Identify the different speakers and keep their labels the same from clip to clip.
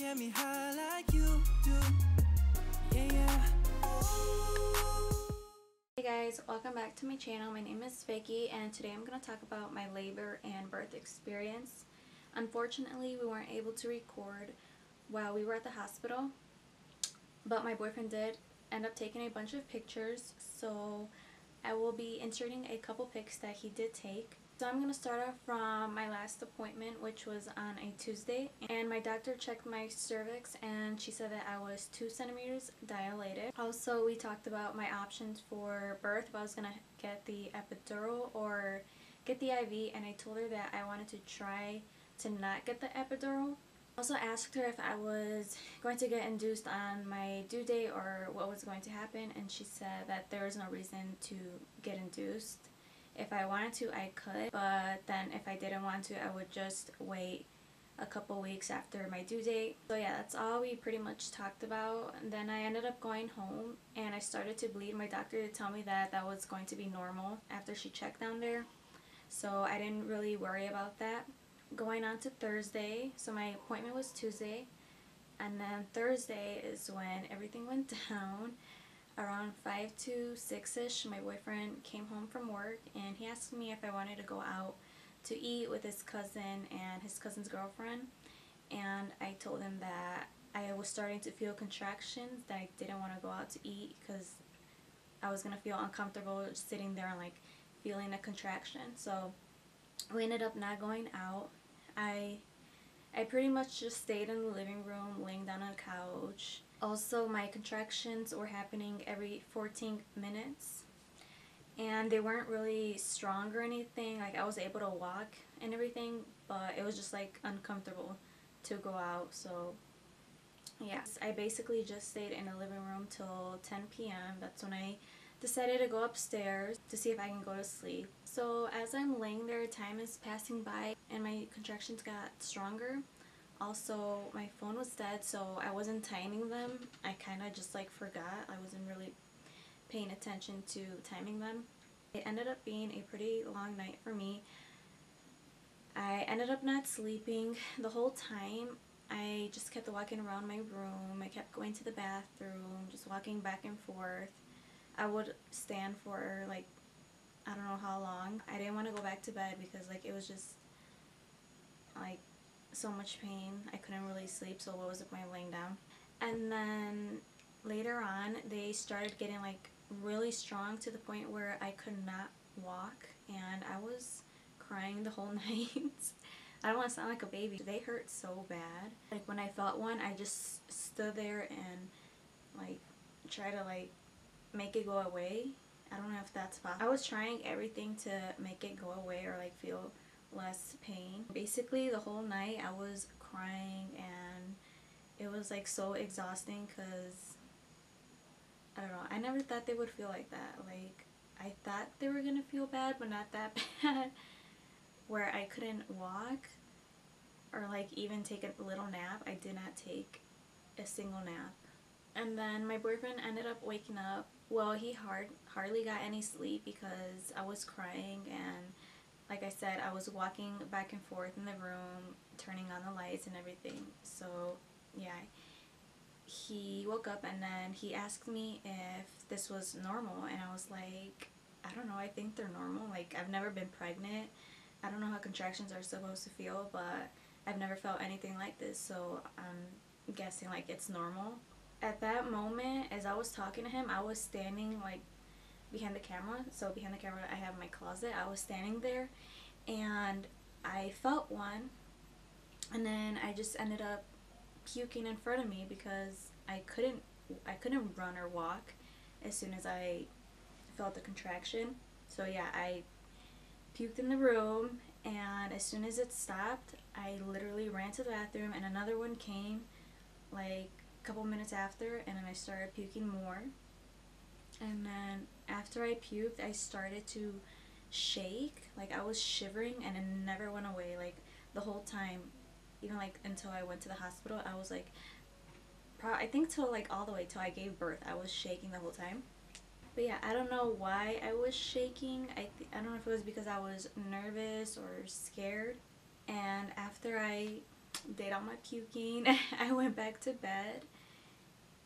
Speaker 1: get me high like you do. Yeah, yeah.
Speaker 2: Hey guys, welcome back to my channel. My name is Vicky and today I'm going to talk about my labor and birth experience. Unfortunately, we weren't able to record while we were at the hospital, but my boyfriend did end up taking a bunch of pictures, so I will be inserting a couple pics that he did take. So I'm going to start off from my last appointment, which was on a Tuesday, and my doctor checked my cervix and she said that I was 2 centimeters dilated. Also, we talked about my options for birth, if I was going to get the epidural or get the IV, and I told her that I wanted to try to not get the epidural. I also asked her if I was going to get induced on my due date or what was going to happen, and she said that there was no reason to get induced. If I wanted to, I could, but then if I didn't want to, I would just wait a couple weeks after my due date. So yeah, that's all we pretty much talked about. And then I ended up going home and I started to bleed. My doctor did tell me that that was going to be normal after she checked down there, so I didn't really worry about that. Going on to Thursday, so my appointment was Tuesday, and then Thursday is when everything went down. Around 5 to 6ish, my boyfriend came home from work and he asked me if I wanted to go out to eat with his cousin and his cousin's girlfriend, and I told him that I was starting to feel contractions, that I didn't want to go out to eat because I was gonna feel uncomfortable just sitting there and like feeling a contraction. So we ended up not going out. I pretty much just stayed in the living room, laying down on the couch. Also, my contractions were happening every 14 minutes. And they weren't really strong or anything. Like, I was able to walk and everything, but it was just like uncomfortable to go out. So yeah, I basically just stayed in the living room till 10 p.m. That's when I decided to go upstairs to see if I can go to sleep. So as I'm laying there, time is passing by and my contractions got stronger. Also, my phone was dead, so I wasn't timing them. I kind of just like forgot. I wasn't really paying attention to timing them. It ended up being a pretty long night for me. I ended up not sleeping the whole time. I just kept walking around my room. I kept going to the bathroom, just walking back and forth. I would stand for like, I don't know how long. I didn't want to go back to bed because like it was just like so much pain. I couldn't really sleep, so what was the point of laying down? And then later on they started getting like really strong to the point where I could not walk, and I was crying the whole night. I don't want to sound like a baby. They hurt so bad. Like when I felt one, I just stood there and like try to like make it go away. I don't know if that's possible. I was trying everything to make it go away or like feel less pain. Basically the whole night I was crying and it was like so exhausting because I don't know, I never thought they would feel like that. Like I thought they were gonna feel bad, but not that bad, where I couldn't walk or like even take a little nap. I did not take a single nap. And then my boyfriend ended up waking up. Well, he hardly got any sleep because I was crying, and like I said, I was walking back and forth in the room, turning on the lights and everything. So yeah, he woke up and then he asked me if this was normal, and I was like, I don't know, I think they're normal. Like, I've never been pregnant. I don't know how contractions are supposed to feel, but I've never felt anything like this, so I'm guessing like it's normal. At that moment, as I was talking to him, I was standing like behind the camera. So behind the camera I have my closet. I was standing there and I felt one, and then I just ended up puking in front of me because I couldn't run or walk as soon as I felt the contraction. So yeah, I puked in the room, and as soon as it stopped, I literally ran to the bathroom and another one came like a couple minutes after, and then I started puking more. And then after I puked, I started to shake. Like I was shivering and it never went away. Like the whole time, even like until I went to the hospital, I was like, I think till like all the way till I gave birth, I was shaking the whole time. But yeah, I don't know why I was shaking. I don't know if it was because I was nervous or scared. And after I did all my puking. I went back to bed,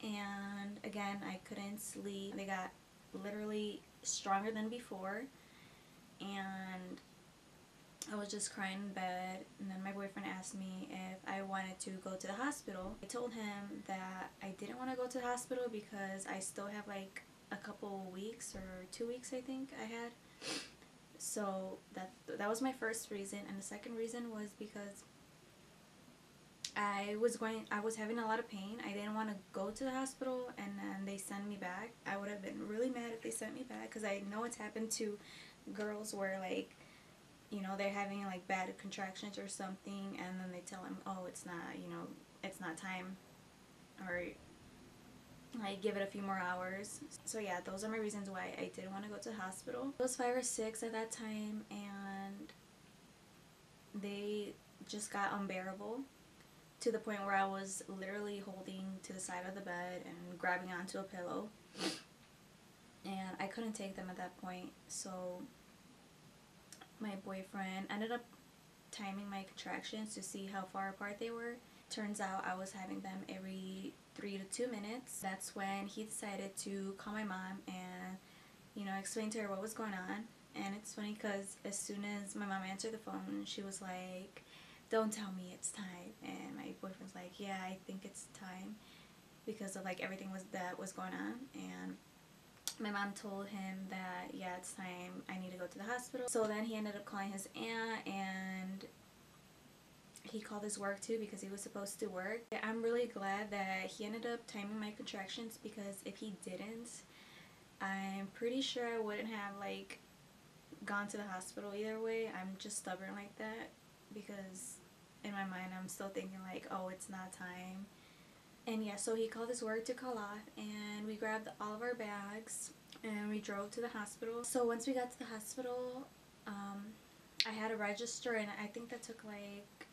Speaker 2: and again, I couldn't sleep. They got literally stronger than before, and I was just crying in bed. And then my boyfriend asked me if I wanted to go to the hospital. I told him that I didn't want to go to the hospital because I still have like a couple weeks, or 2 weeks I think I had. So that was my first reason. And the second reason was because I was having a lot of pain. I didn't want to go to the hospital and then they send me back. I would have been really mad if they sent me back, because I know it's happened to girls where, like, you know, they're having like bad contractions or something, and then they tell them, oh, it's not, you know, it's not time, or like give it a few more hours. So yeah, those are my reasons why I didn't want to go to the hospital. I was 5 or 6 at that time, and they just got unbearable, to the point where I was literally holding to the side of the bed and grabbing onto a pillow, and I couldn't take them at that point. So my boyfriend ended up timing my contractions to see how far apart they were. Turns out I was having them every 3 to 2 minutes. That's when he decided to call my mom and, you know, explain to her what was going on. And it's funny because as soon as my mom answered the phone, she was like, don't tell me it's time. And my boyfriend's like, yeah, I think it's time, because of like everything that was going on. And my mom told him that, yeah, it's time, I need to go to the hospital. So then he ended up calling his aunt, and he called his work too, because he was supposed to work. I'm really glad that he ended up timing my contractions, because if he didn't, I'm pretty sure I wouldn't have like gone to the hospital either way. I'm just stubborn like that, because in my mind I'm still thinking like, oh, it's not time. And yeah, so he called his work to call off, and we grabbed all of our bags and we drove to the hospital. So once we got to the hospital, I had to register, and I think that took like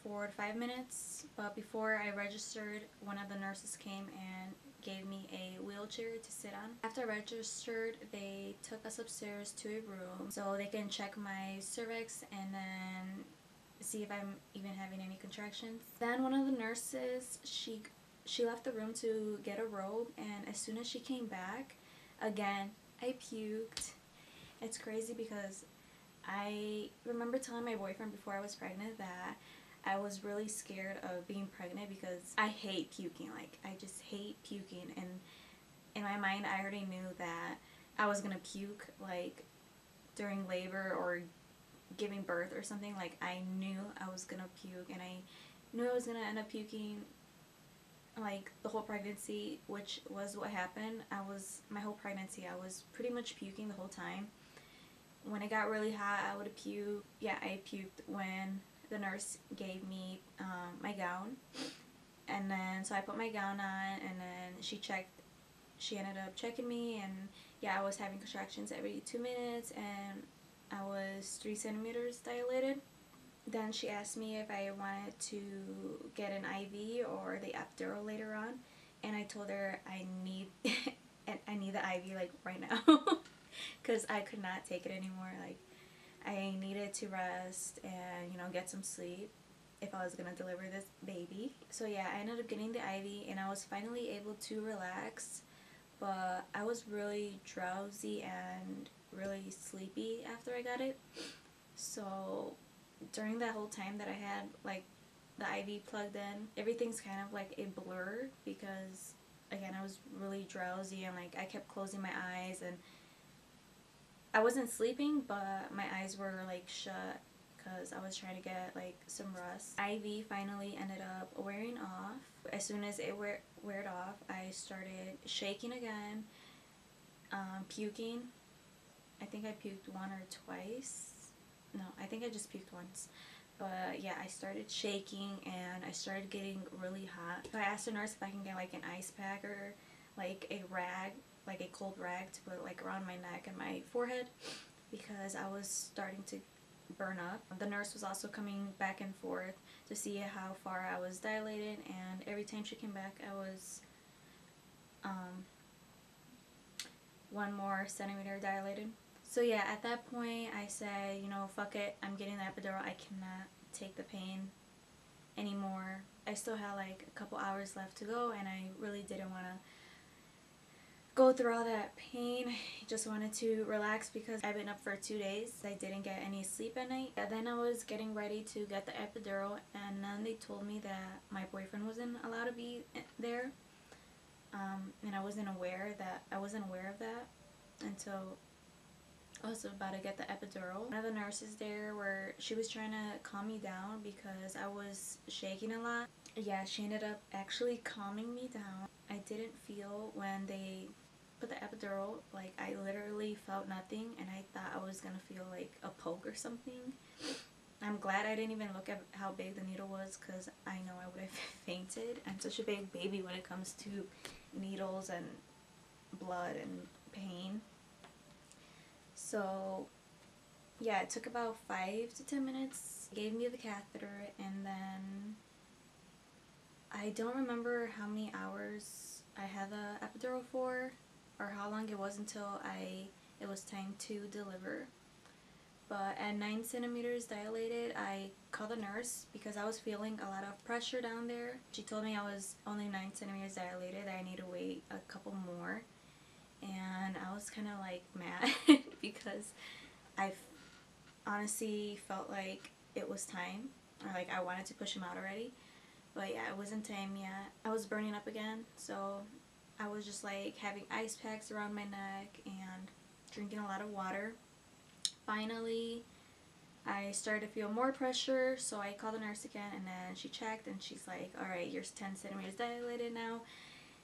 Speaker 2: 4 to 5 minutes. But before I registered, one of the nurses came and gave me a wheelchair to sit on. After I registered, they took us upstairs to a room so they can check my cervix and then see if I'm even having any contractions. Then one of the nurses, she left the room to get a robe, and as soon as she came back, again, I puked. It's crazy because I remember telling my boyfriend before I was pregnant that I was really scared of being pregnant, because I hate puking. Like, I just hate puking, and in my mind I already knew that I was gonna puke like during labor or giving birth or something. Like, I knew I was gonna puke, and I knew I was gonna end up puking like the whole pregnancy, which was what happened. My whole pregnancy I was pretty much puking the whole time. When it got really hot, I would puke. Yeah, I puked when the nurse gave me my gown. And then so I put my gown on, and then she ended up checking me, and yeah, I was having contractions every 2 minutes, and I was 3 centimeters dilated. Then she asked me if I wanted to get an IV or the epidural later on, and I told her I need I need the IV like right now, because I could not take it anymore. Like, I needed to rest and, you know, get some sleep if I was gonna deliver this baby. So yeah, I ended up getting the IV, and I was finally able to relax, but I was really drowsy and really sleepy after I got it. So during that whole time that I had like the IV plugged in, everything's kind of like a blur, because again, I was really drowsy, and like I kept closing my eyes, and I wasn't sleeping, but my eyes were like shut because I was trying to get like some rest. IV finally ended up wearing off. As soon as it wore off, I started shaking again, puking. I think I puked 1 or twice. No, I think I just puked once. But yeah, I started shaking, and I started getting really hot. So I asked the nurse if I can get like an ice pack or like a rag, like a cold rag to put like around my neck and my forehead, because I was starting to burn up. The nurse was also coming back and forth to see how far I was dilated, and every time she came back, I was 1 more centimeter dilated. So yeah, at that point I said, you know, fuck it, I'm getting the epidural. I cannot take the pain anymore. I still had like a couple hours left to go, and I really didn't want to go through all that pain. I just wanted to relax because I've been up for 2 days. I didn't get any sleep at night. And then I was getting ready to get the epidural, and then they told me that my boyfriend wasn't allowed to be there. And I wasn't aware of that until I was about to get the epidural. One of the nurses there she was trying to calm me down because I was shaking a lot. Yeah, she ended up actually calming me down. I didn't feel when they put the epidural, like I literally felt nothing, and I thought I was gonna feel like a poke or something. I'm glad I didn't even look at how big the needle was, because I know I would have fainted. I'm such a big baby when it comes to needles and blood and pain. So yeah, it took about 5 to 10 minutes. They gave me the catheter, and then I don't remember how many hours I had the epidural for, or how long it was until it was time to deliver. But at 9 centimeters dilated, I called the nurse because I was feeling a lot of pressure down there. She told me I was only 9 centimeters dilated, that I need to wait a couple more. And I was kind of like mad because I honestly felt like it was time, or like I wanted to push him out already. But yeah, it wasn't time yet. I was burning up again, so I was just like having ice packs around my neck and drinking a lot of water. Finally, I started to feel more pressure, so I called the nurse again, and then she checked, and she's like, alright, you're 10 centimeters dilated now.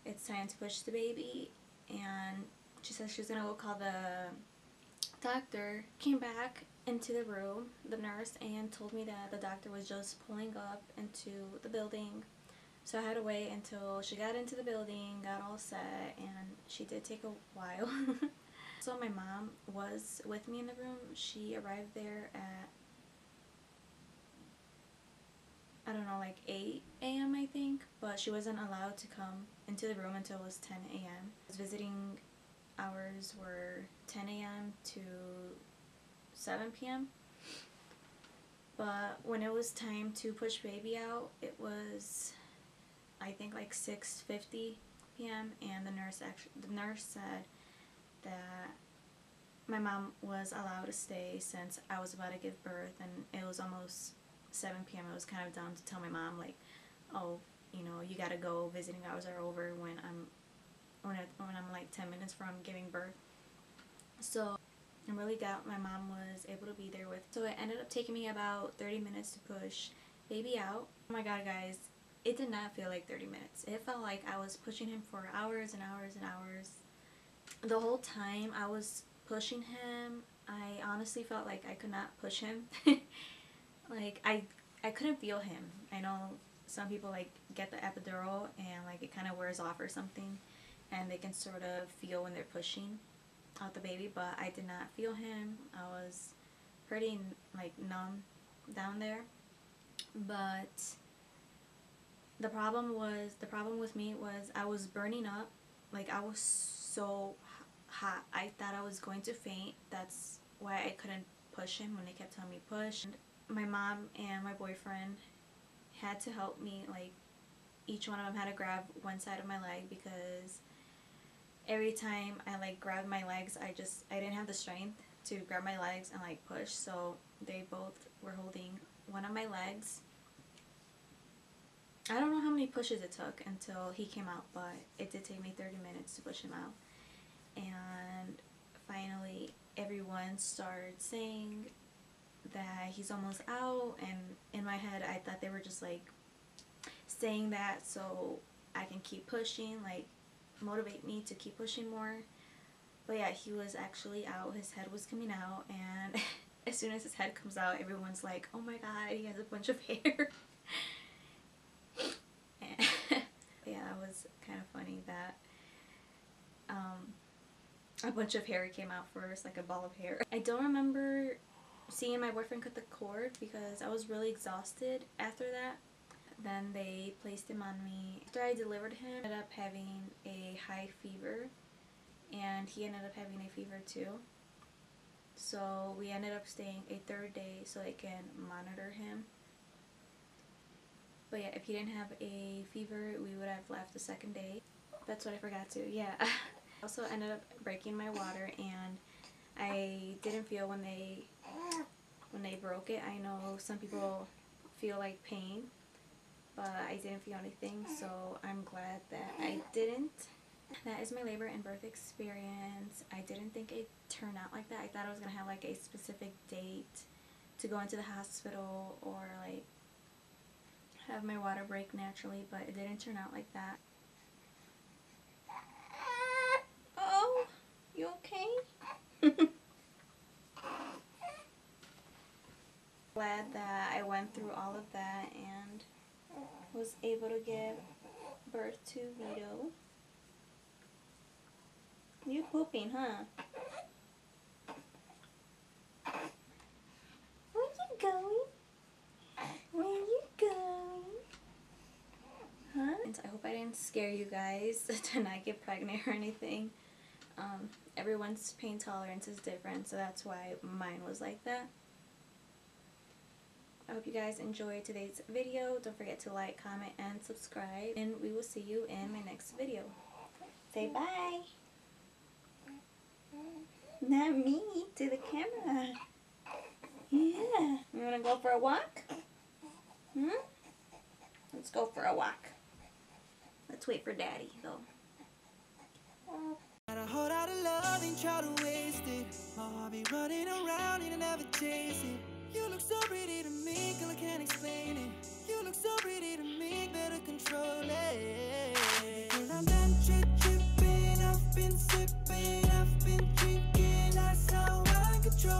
Speaker 2: It's time to push the baby. And she said she was going to go call the doctor. Came back into the room, the nurse, and told me that the doctor was just pulling up into the building. So I had to wait until she got into the building, got all set, and she did take a while. So my mom was with me in the room. She arrived there at, I don't know, like 8 a.m. I think, but she wasn't allowed to come into the room until it was 10 a.m. Visiting hours were 10 a.m. to 7 p.m. But when it was time to push baby out, it was, I think, like 6:50 p.m. and the nurse said that my mom was allowed to stay since I was about to give birth, and it was almost 7 p.m. It was kind of dumb to tell my mom, like, oh, you know, you gotta go, visiting hours are over, when I'm like 10 minutes from giving birth. So I'm really glad my mom was able to be there with. So it ended up taking me about 30 minutes to push baby out. Oh my god, guys, it did not feel like 30 minutes. It felt like I was pushing him for hours and hours and hours. The whole time I was pushing him, I honestly felt like I could not push him. Like I couldn't feel him. I know some people like get the epidural and like it kind of wears off or something, and they can sort of feel when they're pushing out the baby, but I did not feel him. I was pretty like numb down there. But the problem with me was I was burning up. Like I was so hot. I thought I was going to faint. That's why I couldn't push him when they kept telling me push. And my mom and my boyfriend had to help me. Like each one of them had to grab one side of my leg, because every time I like grabbed my legs, I didn't have the strength to grab my legs and like push. So they both were holding one of my legs. I don't know how many pushes it took until he came out, but it did take me 30 minutes to push him out. And finally everyone started saying that he's almost out, and in my head I thought they were just like saying that so I can keep pushing, like motivate me to keep pushing more. But yeah, he was actually out. His head was coming out, and as soon as his head comes out, everyone's like, oh my god, he has a bunch of hair. And yeah, that was kind of funny that a bunch of hair came out first, like a ball of hair. I don't remember seeing my boyfriend cut the cord because I was really exhausted after that. Then they placed him on me. After I delivered him, I ended up having a high fever, and he ended up having a fever too. So we ended up staying a third day so they can monitor him. But yeah, if he didn't have a fever, we would have left the second day. That's what I forgot to, yeah. I also ended up breaking my water, and I didn't feel when they broke it. I know some people feel like pain, but I didn't feel anything, so I'm glad that I didn't. That is my labor and birth experience. I didn't think it'd turn out like that. I thought I was gonna have like a specific date to go into the hospital or like have my water break naturally, but it didn't turn out like that. Oh, you okay? Glad that I went through all of that and was able to give birth to Vito. You pooping, huh? Where you going? Where you going? Huh? I hope I didn't scare you guys to not get pregnant or anything. Everyone's pain tolerance is different, so that's why mine was like that. I hope you guys enjoyed today's video. Don't forget to like, comment, and subscribe. And we will see you in my next video. Say bye. Not me, to the camera. Yeah. You want to go for a walk? Let's go for a walk. Let's wait for Daddy, though.
Speaker 1: Got a whole lot of love and try to waste it. I'll be running around and never chase it. You look so pretty to me, girl, I can't explain it. You look so pretty to me, better control it. Girl, I'm done tripping, I've been sipping, I've been drinking, that's how I control